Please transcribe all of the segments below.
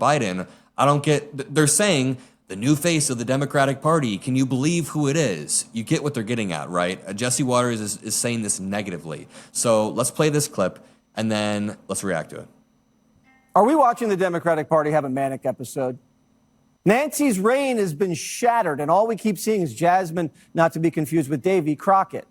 Biden. I don't get, they're saying the new face of the Democratic Party. Can you believe who it is? You get what they're getting at, right? Jesse Waters is saying this negatively. So let's play this clip and then let's react to it. Are we watching the Democratic Party have a manic episode? Nancy's reign has been shattered, and all we keep seeing is Jasmine, not to be confused with Davy Crockett.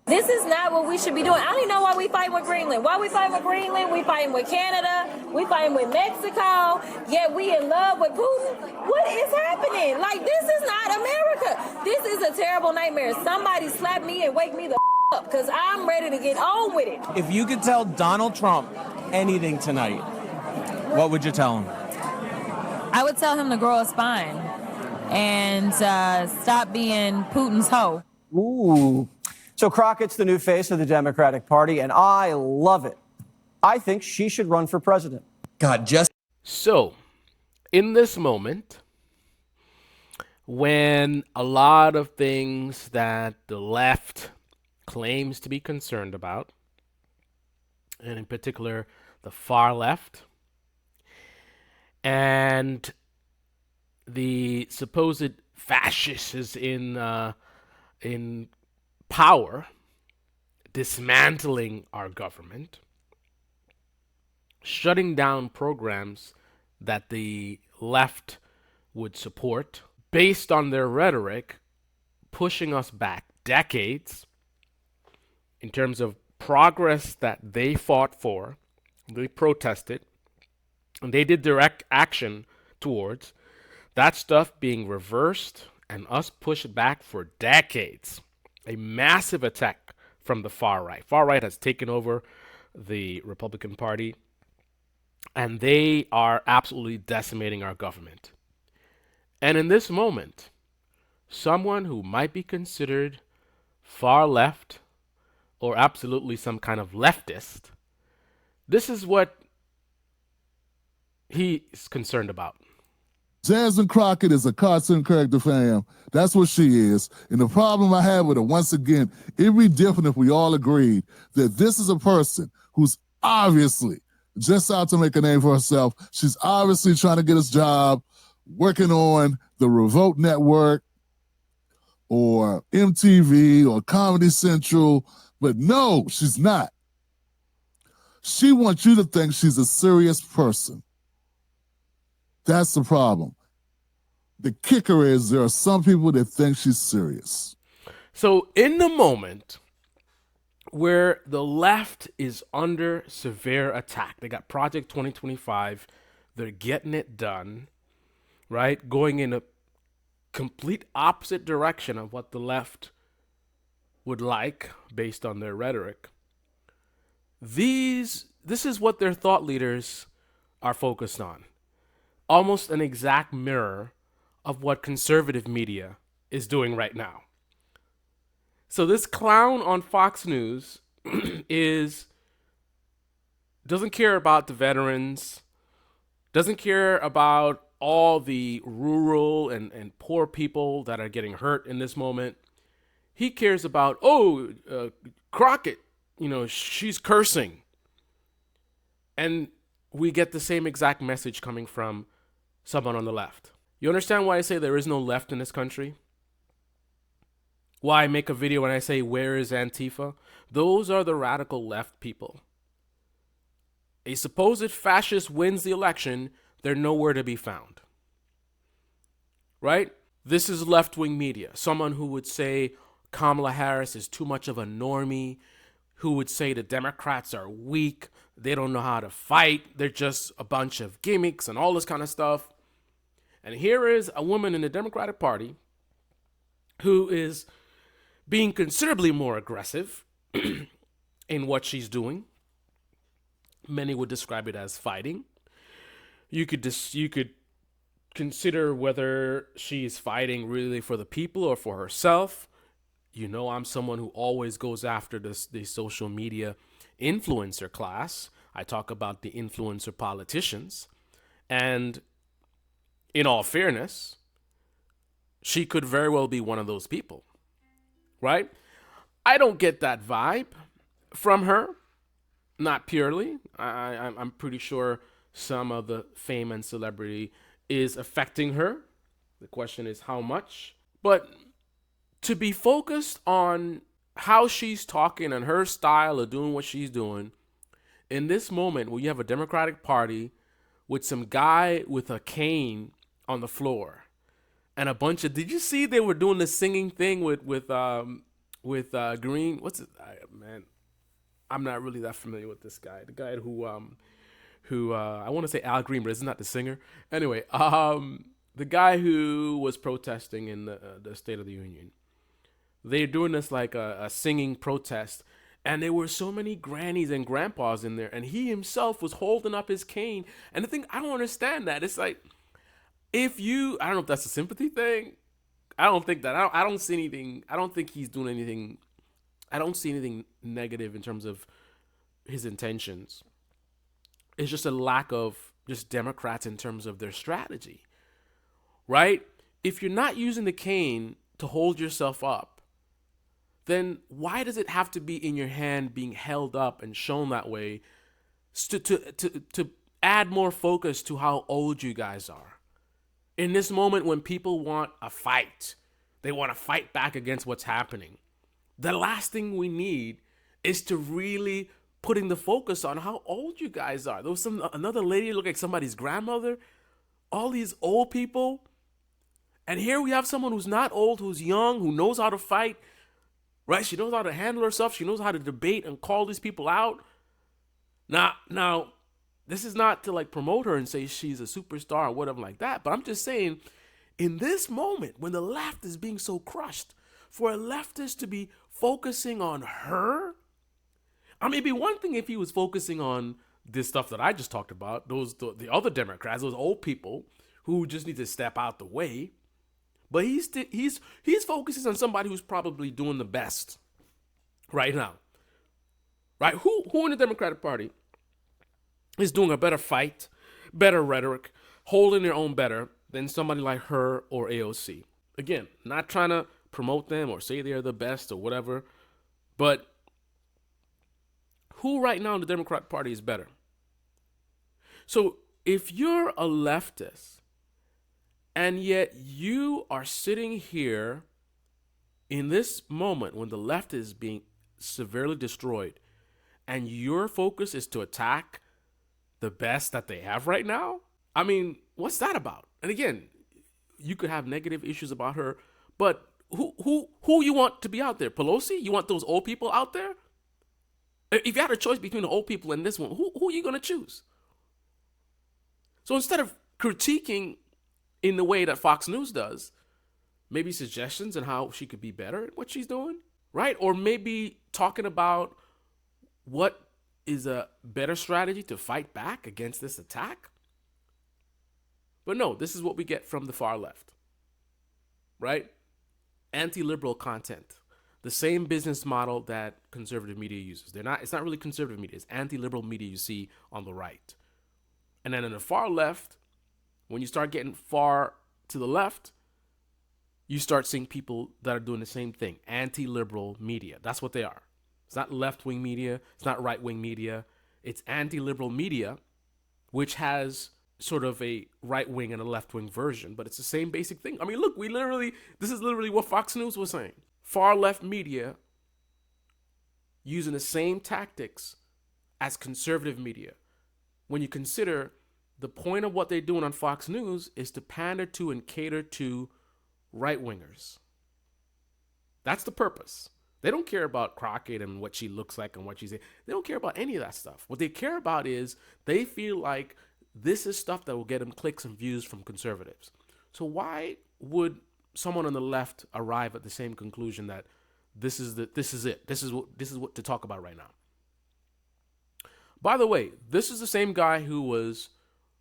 This is not what we should be doing. I don't even know why we fighting with Greenland. Why we fighting with Greenland? We fighting with Canada. We fighting with Mexico. Yet we in love with Putin. What is happening? Like, this is not America. This is a terrible nightmare. Somebody slap me and wake me the up, because I'm ready to get on with it. If you could tell Donald Trump anything tonight, what would you tell him? I would tell him to grow a spine and stop being Putin's hoe. Ooh. So Crockett's the new face of the Democratic Party, and I love it. I think she should run for president. God, just So, in this moment, when a lot of things that the left claims to be concerned about, and in particular the far left, and the supposed fascists in power, dismantling our government, shutting down programs that the left would support, based on their rhetoric, pushing us back decades in terms of progress that they fought for, they protested, and they did direct action towards, that stuff being reversed and us pushed back for decades. A massive attack from the far right. Far right has taken over the Republican Party, and they are absolutely decimating our government. And in this moment, someone who might be considered far left or absolutely some kind of leftist, this is what he's concerned about. Jasmine Crockett is a cartoon character, fam. That's what she is. And the problem I have with her, once again, it'd be different if we all agreed that this is a person who's obviously just out to make a name for herself. She's obviously trying to get a job working on the Revolt Network or MTV or Comedy Central. But no, she's not. She wants you to think she's a serious person. That's the problem. The kicker is there are some people that think she's serious. So in the moment where the left is under severe attack, they got Project 2025, they're getting it done, right? Going in a complete opposite direction of what the left would like based on their rhetoric. This is what their thought leaders are focused on. Almost an exact mirror of what conservative media is doing right now. So this clown on Fox News doesn't care about the veterans, doesn't care about all the rural and poor people that are getting hurt in this moment. He cares about, Crockett, she's cursing. And we get the same exact message coming from someone on the left. You understand why I say there is no left in this country? Why I make a video when I say, where is Antifa? Those are the radical left people. A supposed fascist wins the election, they're nowhere to be found. Right? This is left-wing media. Someone who would say Kamala Harris is too much of a normie, who would say the Democrats are weak, they don't know how to fight, they're just a bunch of gimmicks and all this kind of stuff. And here is a woman in the Democratic Party who is being considerably more aggressive in what she's doing. Many would describe it as fighting. You could consider whether she's fighting really for the people or for herself. I'm someone who always goes after the social media influencer class. I talk about the influencer politicians. And in all fairness, she could very well be one of those people, right? I don't get that vibe from her, not purely. I'm pretty sure some of the fame and celebrity is affecting her. The question is how much. But to be focused on how she's talking and her style of doing what she's doing in this moment where you have a Democratic Party with some guy with a cane on the floor and a bunch of, did you see they were doing the singing thing with Green? What's it? Man, I'm not really that familiar with this guy. The guy who I want to say Al Green, but it's not the singer. Anyway, the guy who was protesting in the State of the Union. They're doing this like a singing protest, and there were so many grannies and grandpas in there, and he himself was holding up his cane. And the thing, I don't understand that. It's like, I don't know if that's a sympathy thing. I don't think that. I don't see anything. I don't think he's doing anything. I don't see anything negative in terms of his intentions. It's just a lack of just Democrats in terms of their strategy, right? If you're not using the cane to hold yourself up, then why does it have to be in your hand being held up and shown that way to add more focus to how old you guys are? In this moment when people want a fight, they want to fight back against what's happening. The last thing we need is to really putting the focus on how old you guys are. There was another lady looked like somebody's grandmother. All these old people. And here we have someone who's not old, who's young, who knows how to fight. Right? She knows how to handle herself. She knows how to debate and call these people out. Now, this is not to like promote her and say she's a superstar or whatever like that. But I'm just saying, in this moment, when the left is being so crushed, for a leftist to be focusing on her, I mean, it'd be one thing if he was focusing on this stuff that I just talked about, the other Democrats, those old people who just need to step out the way. But he's focusing on somebody who's probably doing the best right now. Right? Who in the Democratic Party is doing a better fight, better rhetoric, holding their own better than somebody like her or AOC? Again, not trying to promote them or say they're the best or whatever, but who right now in the Democratic Party is better? So if you're a leftist, and yet you are sitting here in this moment when the left is being severely destroyed, and your focus is to attack the best that they have right now? I mean, what's that about? And again, you could have negative issues about her, but who you want to be out there? Pelosi? You want those old people out there? If you had a choice between the old people and this one, who are you going to choose? So instead of critiquing in the way that Fox News does, maybe suggestions on how she could be better at what she's doing, right? Or maybe talking about what is a better strategy to fight back against this attack. But no, this is what we get from the far left, right? Anti-liberal content. The same business model that conservative media uses. It's not really conservative media, it's anti-liberal media you see on the right. And then in the far left, when you start getting far to the left, you start seeing people that are doing the same thing. Anti-liberal media. That's what they are. It's not left-wing media. It's not right-wing media. It's anti-liberal media, which has sort of a right-wing and a left-wing version, but it's the same basic thing. I mean, look, this is literally what Fox News was saying. Far left media using the same tactics as conservative media. When you consider the point of what they're doing on Fox News is to pander to and cater to right-wingers. That's the purpose. They don't care about Crockett and what she looks like and what she's saying. They don't care about any of that stuff. What they care about is they feel like this is stuff that will get them clicks and views from conservatives. So why would someone on the left arrive at the same conclusion that this is it? This is what to talk about right now. By the way, this is the same guy who was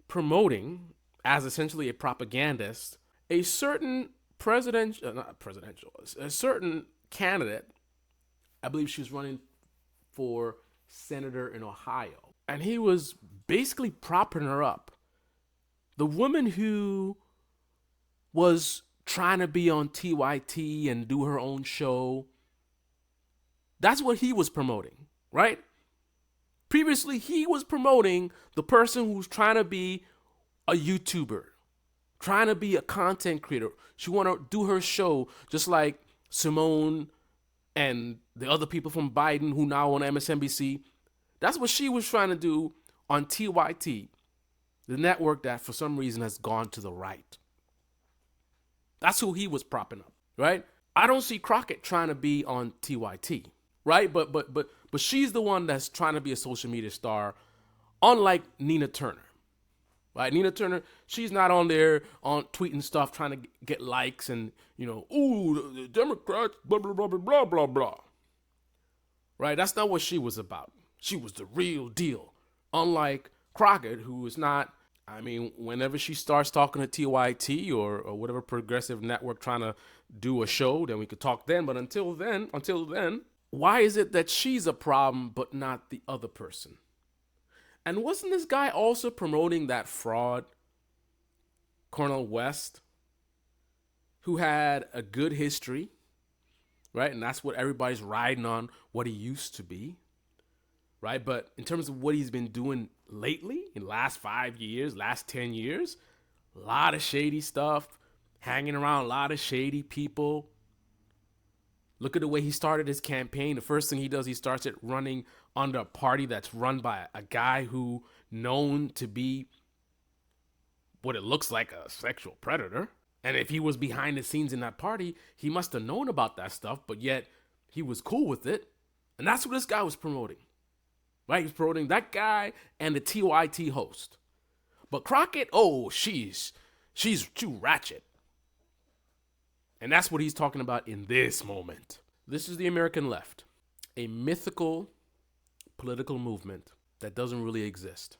promoting as essentially a propagandist a certain a certain candidate. I believe she was running for senator in Ohio, and he was basically propping her up. The woman who was trying to be on TYT and do her own show, that's what he was promoting, right? Previously, he was promoting the person who's trying to be a YouTuber, trying to be a content creator. She want to do her show just like Simone and the other people from Biden who now on MSNBC. That's what she was trying to do on TYT, the network that for some reason has gone to the right. That's who he was propping up, right? I don't see Crockett trying to be on TYT, right? But she's the one that's trying to be a social media star, unlike Nina Turner. Right, Nina Turner, she's not on there on tweeting stuff, trying to get likes and, ooh, the Democrats, blah, blah, blah, blah, blah, blah, blah. Right, that's not what she was about. She was the real deal. Unlike Crockett, who is not, whenever she starts talking to TYT or whatever progressive network trying to do a show, then we could talk then. But until then, why is it that she's a problem but not the other person? And wasn't this guy also promoting that fraud, Cornel West, who had a good history, right? And that's what everybody's riding on, what he used to be, right? But in terms of what he's been doing lately, in the last 5 years, last 10 years, a lot of shady stuff, hanging around a lot of shady people. Look at the way he started his campaign. The first thing he does, he starts it running under a party that's run by a guy who known to be what it looks like a sexual predator. And if he was behind the scenes in that party, he must have known about that stuff, but yet he was cool with it. And that's what this guy was promoting, right? He was promoting that guy and the TYT host. But Crockett, she's too ratchet. And that's what he's talking about in this moment. This is the American left, a mythical political movement that doesn't really exist.